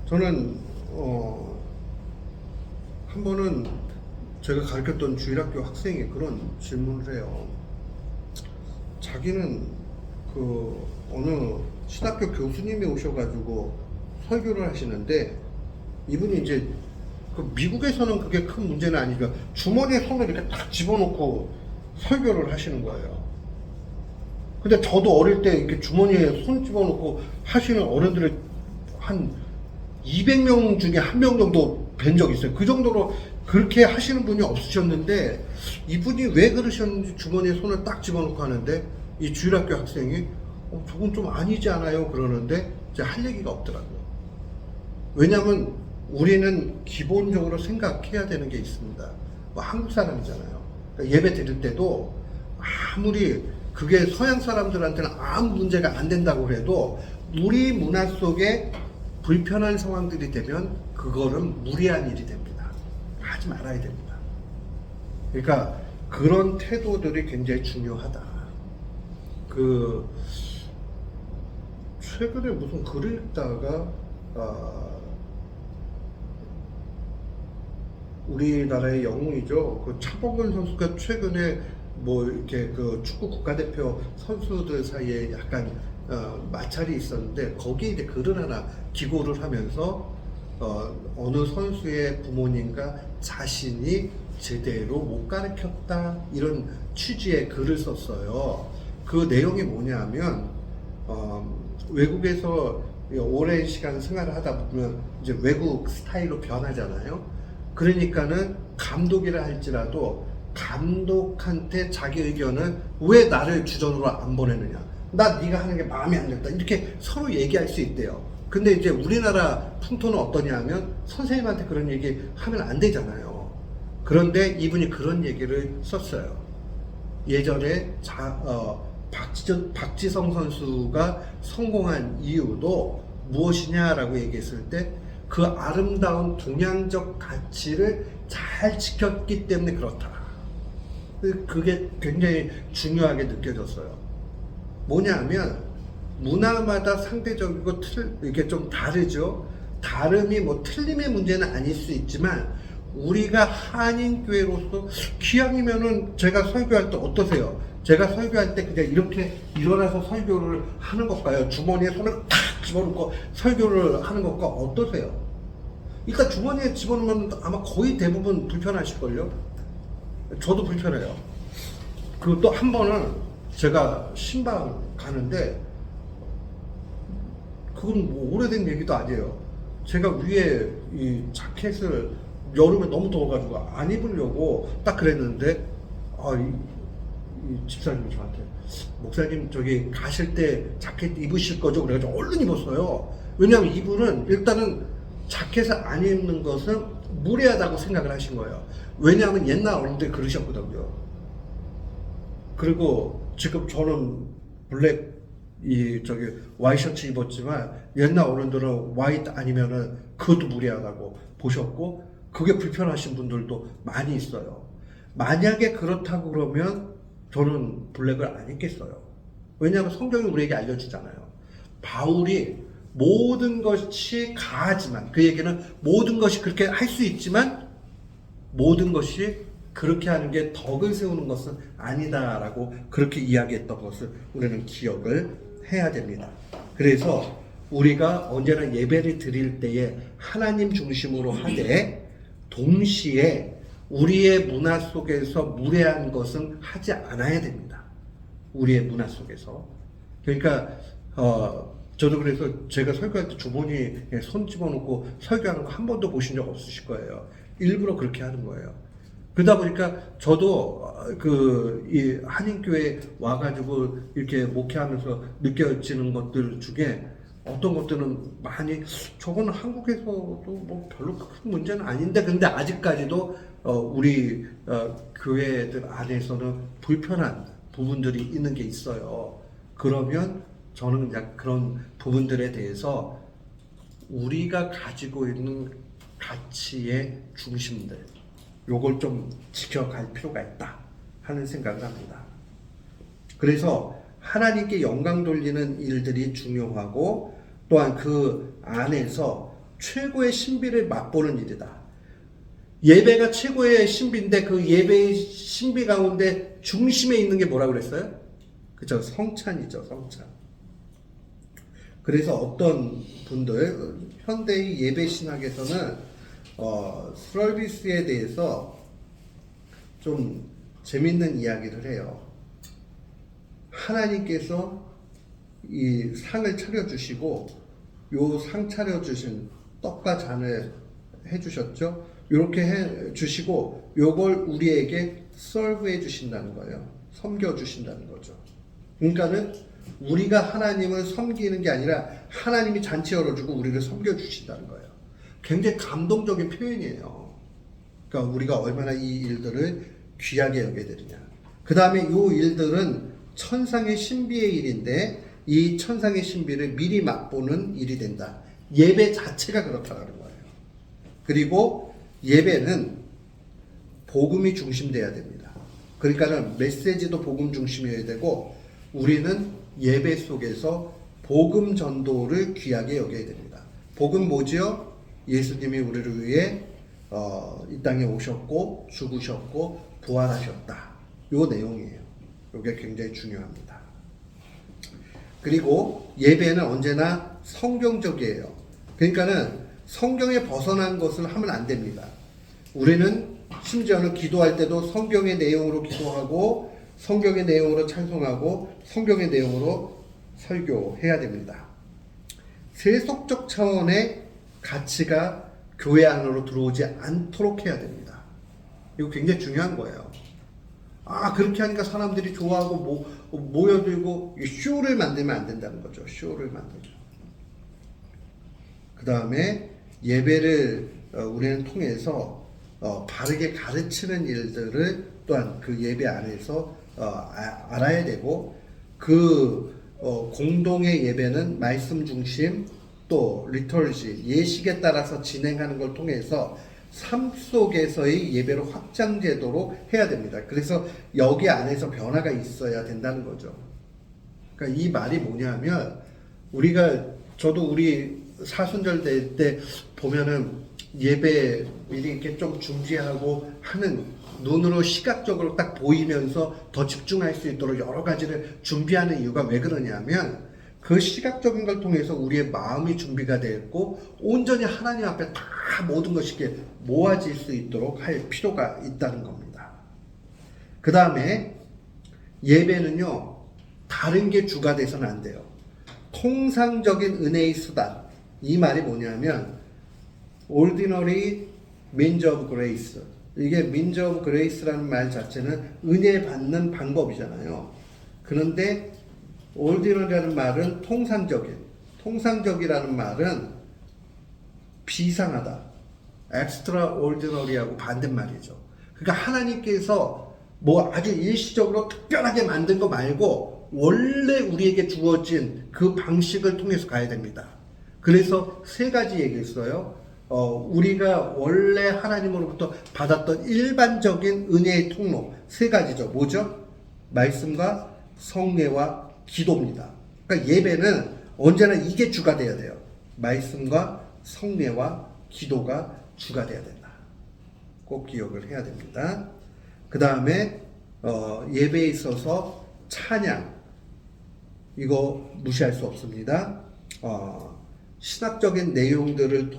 저는 한 번은 제가 가르쳤던 주일학교 학생이 그런 질문을 해요. 자기는 그 어느 신학교 교수님이 오셔가지고 설교를 하시는데, 이분이 이제 그 미국에서는 그게 큰 문제는 아니지만 주머니에 손을 이렇게 딱 집어넣고 설교를 하시는 거예요. 근데 저도 어릴 때 이렇게 주머니에 손 집어넣고 하시는 어른들을 한 200명 중에 1명 정도 뵌 적이 있어요. 그 정도로 그렇게 하시는 분이 없으셨는데, 이분이 왜 그러셨는지 주머니에 손을 딱 집어넣고 하는데, 이 주일학교 학생이 저건 좀 아니지 않아요? 그러는데 이제 할 얘기가 없더라고요. 왜냐하면 우리는 기본적으로 생각해야 되는 게 있습니다. 뭐 한국 사람이잖아요. 그러니까 예배 드릴 때도 아무리 그게 서양 사람들한테는 아무 문제가 안 된다고 해도 우리 문화 속에 불편한 상황들이 되면 그거는 무리한 일이 됩니다. 하지 말아야 됩니다. 그러니까 그런 태도들이 굉장히 중요하다. 최근에 무슨 글을 읽다가 우리나라의 영웅이죠. 그 차범근 선수가 최근에 뭐 이렇게 그 축구 국가대표 선수들 사이에 약간 마찰이 있었는데, 거기에 이제 글을 하나 기고를 하면서 어느 선수의 부모님과 자신이 제대로 못 가르쳤다, 이런 취지의 글을 썼어요. 그 내용이 뭐냐면 외국에서 오랜 시간 생활을 하다 보면 이제 외국 스타일로 변하잖아요. 그러니까는 감독이라 할지라도 감독한테 자기 의견을 왜 나를 주전으로 안 보내느냐, 나 네가 하는 게 마음에 안 든다, 이렇게 서로 얘기할 수 있대요. 근데 이제 우리나라 풍토는 어떠냐 하면 선생님한테 그런 얘기 하면 안 되잖아요. 그런데 이분이 그런 얘기를 썼어요. 예전에 박지성 선수가 성공한 이유도 무엇이냐라고 얘기했을 때, 그 아름다운 동양적 가치를 잘 지켰기 때문에 그렇다. 그게 굉장히 중요하게 느껴졌어요. 뭐냐면 문화마다 상대적이고 이게 좀 다르죠. 다름이 뭐 틀림의 문제는 아닐 수 있지만 우리가 한인교회로서 기왕이면은 제가 설교할 때 어떠세요? 제가 설교할 때 그냥 이렇게 일어나서 설교를 하는 것과요, 주머니에 손을 탁 집어넣고 설교를 하는 것과 어떠세요? 일단 주머니에 집어넣으면 아마 거의 대부분 불편하실걸요? 저도 불편해요. 그리고 또 한 번은 제가 신방 가는데 그건 뭐 오래된 얘기도 아니에요. 제가 위에 이 자켓을 여름에 너무 더워가지고 안 입으려고 딱 그랬는데 이 집사님이 저한테 목사님 저기 가실 때 자켓 입으실 거죠? 그래가지고 얼른 입었어요. 왜냐하면 이분은 일단은 자켓을 안 입는 것은 무례하다고 생각을 하신 거예요. 왜냐하면 옛날 어른들이 그러셨거든요. 그리고 지금 저는 블랙 와이셔츠 입었지만 옛날 어른들은 화이트 아니면은 그것도 무례하다고 보셨고 그게 불편하신 분들도 많이 있어요. 만약에 그렇다고 그러면 저는 블랙을 안 입겠어요. 왜냐하면 성경이 우리에게 알려주잖아요. 바울이 모든 것이 가하지만, 그 얘기는 모든 것이 그렇게 할 수 있지만 모든 것이 그렇게 하는 게 덕을 세우는 것은 아니다라고 그렇게 이야기했던 것을 우리는 기억을 해야 됩니다. 그래서 우리가 언제나 예배를 드릴 때에 하나님 중심으로 하되 동시에 우리의 문화 속에서 무례한 것은 하지 않아야 됩니다. 우리의 문화 속에서. 그러니까 저도 그래서 제가 설교할 때 주머니에 손 집어넣고 설교하는 거 한 번도 보신 적 없으실 거예요. 일부러 그렇게 하는 거예요. 그러다 보니까 저도 이 한인교회에 와가지고 이렇게 목회하면서 느껴지는 것들 중에 어떤 것들은 많이 저거는 한국에서도 뭐 별로 큰 문제는 아닌데 근데 아직까지도 우리 교회들 안에서는 불편한 부분들이 있는 게 있어요. 그러면 저는 그냥 그런 부분들에 대해서 우리가 가지고 있는 가치의 중심들 요걸 좀 지켜갈 필요가 있다 하는 생각을 합니다. 그래서 하나님께 영광 돌리는 일들이 중요하고 또한 그 안에서 최고의 신비를 맛보는 일이다. 예배가 최고의 신비인데 그 예배의 신비 가운데 중심에 있는 게 뭐라고 그랬어요? 그죠? 성찬이죠, 성찬. 그래서 어떤 분들, 현대의 예배 신학에서는 서비스에 대해서 좀 재밌는 이야기를 해요. 하나님께서 이 상을 차려주시고 요 상 차려주신 떡과 잔을 해주셨죠. 이렇게 해주시고 요걸 우리에게 서브해 주신다는 거예요. 섬겨주신다는 거죠. 그러니까는 우리가 하나님을 섬기는 게 아니라 하나님이 잔치 열어주고 우리를 섬겨주신다는 거예요. 굉장히 감동적인 표현이에요. 그러니까 우리가 얼마나 이 일들을 귀하게 여겨야 되느냐. 그 다음에 이 일들은 천상의 신비의 일인데 이 천상의 신비를 미리 맛보는 일이 된다. 예배 자체가 그렇다는 거예요. 그리고 예배는 복음이 중심돼야 됩니다. 그러니까는 메시지도 복음 중심이어야 되고 우리는 예배 속에서 복음 전도를 귀하게 여겨야 됩니다. 복음 뭐지요? 예수님이 우리를 위해 이 땅에 오셨고 죽으셨고 부활하셨다. 요 내용이에요. 요게 굉장히 중요합니다. 그리고 예배는 언제나 성경적이에요. 그러니까는 성경에 벗어난 것을 하면 안 됩니다. 우리는 심지어는 기도할 때도 성경의 내용으로 기도하고 성경의 내용으로 찬송하고 성경의 내용으로 설교해야 됩니다. 세속적 차원의 가치가 교회 안으로 들어오지 않도록 해야 됩니다. 이거 굉장히 중요한 거예요. 그렇게 하니까 사람들이 좋아하고 모여들고 쇼를 만들면 안 된다는 거죠. 쇼를 만들죠. 그 다음에 예배를 우리는 통해서 바르게 가르치는 일들을 또한 그 예배 안에서 알아야 되고 그 공동의 예배는 말씀 중심 또 리터지 예식에 따라서 진행하는 걸 통해서 삶 속에서의 예배를 확장되도록 해야 됩니다. 그래서 여기 안에서 변화가 있어야 된다는 거죠. 그러니까 이 말이 뭐냐면 저도 우리 사순절 될 때 보면은 예배 미리 이렇게 좀 준비하고 하는 눈으로 시각적으로 딱 보이면서 더 집중할 수 있도록 여러 가지를 준비하는 이유가 왜 그러냐면 그 시각적인 걸 통해서 우리의 마음이 준비가 되었고 온전히 하나님 앞에 다 모든 것이 이렇게 모아질 수 있도록 할 필요가 있다는 겁니다. 그 다음에 예배는요 다른 게 주가 돼서는 안 돼요. 통상적인 은혜의 수단, 이 말이 뭐냐면 ordinary means of grace, 이게 means of grace라는 말 자체는 은혜 받는 방법이잖아요. 그런데 ordinary라는 말은 통상적이라는 말은 비상하다, extraordinary하고 반대말이죠. 그러니까 하나님께서 뭐 아주 일시적으로 특별하게 만든 거 말고 원래 우리에게 주어진 그 방식을 통해서 가야 됩니다. 그래서 세 가지 얘기했어요. 우리가 원래 하나님으로부터 받았던 일반적인 은혜의 통로 세 가지죠. 뭐죠? 말씀과 성례와 기도입니다. 그러니까 예배는 언제나 이게 주가 돼야 돼요. 말씀과 성례와 기도가 주가 돼야 된다. 꼭 기억을 해야 됩니다. 그 다음에 예배에 있어서 찬양, 이거 무시할 수 없습니다. 신학적인 내용들을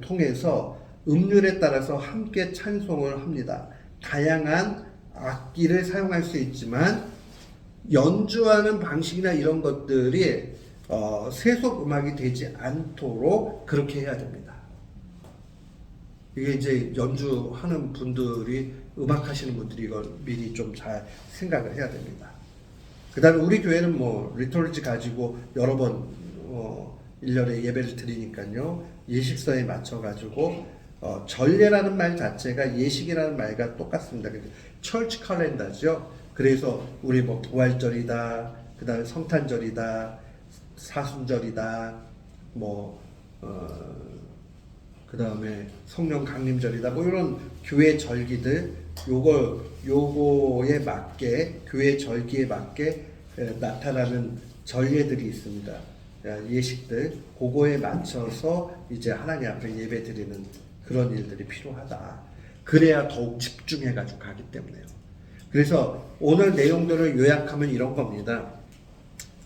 통해서 음률에 따라서 함께 찬송을 합니다. 다양한 악기를 사용할 수 있지만 연주하는 방식이나 이런 것들이 세속 음악이 되지 않도록 그렇게 해야 됩니다. 이게 이제 연주하는 분들이, 음악 하시는 분들이 이걸 미리 좀 잘 생각을 해야 됩니다. 그 다음에 우리 교회는 뭐 리터러지 가지고 여러 번 1년에 예배를 드리니까요, 예식서에 맞춰가지고 전례라는 말 자체가 예식이라는 말과 똑같습니다. 철치 칼렌더죠. 그래서 우리 뭐 부활절이다, 그 다음에 성탄절이다, 사순절이다, 그 다음에 성령 강림절이다, 뭐 이런 교회 절기들, 요거에 맞게, 교회 절기에 맞게 나타나는 전례들이 있습니다. 예식들, 그거에 맞춰서 이제 하나님 앞에 예배 드리는 그런 일들이 필요하다. 그래야 더욱 집중해가지고 가기 때문에요. 그래서 오늘 내용들을 요약하면 이런 겁니다.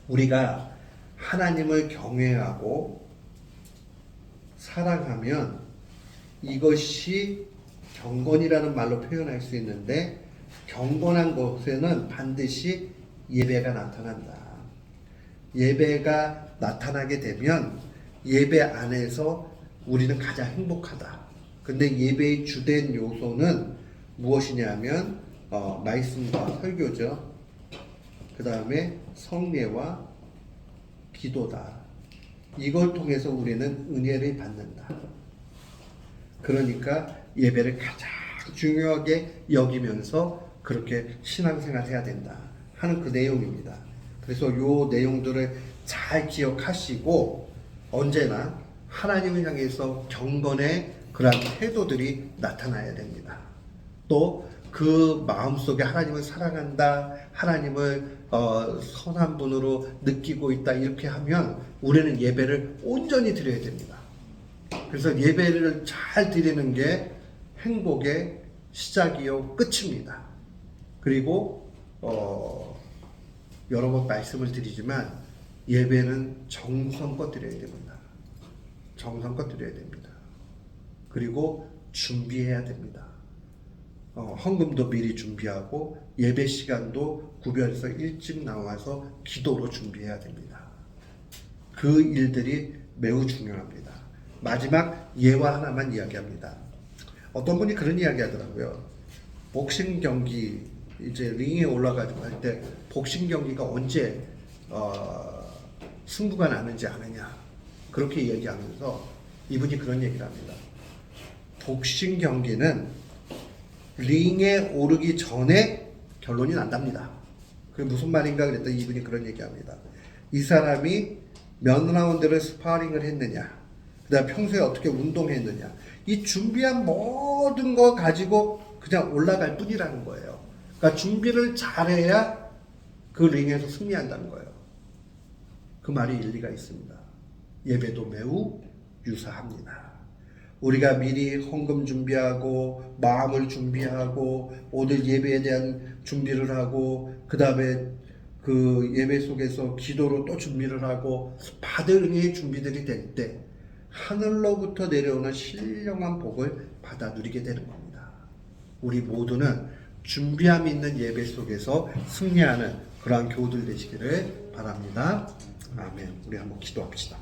우리가 하나님을 경외하고 사랑하면 이것이 경건이라는 말로 표현할 수 있는데, 경건한 곳에는 반드시 예배가 나타난다. 예배가 나타나게 되면 예배 안에서 우리는 가장 행복하다. 근데 예배의 주된 요소는 무엇이냐면 말씀과 설교죠. 그 다음에 성례와 기도다. 이걸 통해서 우리는 은혜를 받는다. 그러니까 예배를 가장 중요하게 여기면서 그렇게 신앙생활 해야 된다 하는 그 내용입니다. 그래서 요 내용들을 잘 기억하시고 언제나 하나님을 향해서 경건의 그러한 태도들이 나타나야 됩니다. 또 그 마음속에 하나님을 사랑한다, 하나님을 선한 분으로 느끼고 있다, 이렇게 하면 우리는 예배를 온전히 드려야 됩니다. 그래서 예배를 잘 드리는 게 행복의 시작이요 끝입니다. 그리고 여러 번 말씀을 드리지만 예배는 정성껏 드려야 됩니다. 정성껏 드려야 됩니다. 그리고 준비해야 됩니다. 헌금도 미리 준비하고 예배 시간도 구별해서 일찍 나와서 기도로 준비해야 됩니다. 그 일들이 매우 중요합니다. 마지막 예화 하나만 이야기합니다. 어떤 분이 그런 이야기 하더라고요. 복싱 경기, 이제 링에 올라가지고 할 때 복싱 경기가 언제 승부가 나는지 아느냐, 그렇게 얘기하면서 이분이 그런 얘기를 합니다. 복싱 경기는 링에 오르기 전에 결론이 난답니다. 그게 무슨 말인가 그랬더니 이분이 그런 얘기합니다. 이 사람이 몇 라운드를 스파링을 했느냐, 그다음 평소에 어떻게 운동했느냐. 이 준비한 모든 거 가지고 그냥 올라갈 뿐이라는 거예요. 그러니까 준비를 잘해야 그 링에서 승리한다는 거예요. 그 말이 일리가 있습니다. 예배도 매우 유사합니다. 우리가 미리 헌금 준비하고 마음을 준비하고 오늘 예배에 대한 준비를 하고 그 다음에 그 예배 속에서 기도로 또 준비를 하고 받을 의미의 준비들이 될 때 하늘로부터 내려오는 신령한 복을 받아 누리게 되는 겁니다. 우리 모두는 준비함 있는 예배 속에서 승리하는 그러한 교우들 되시기를 바랍니다. 아멘. 우리 한번 기도합시다.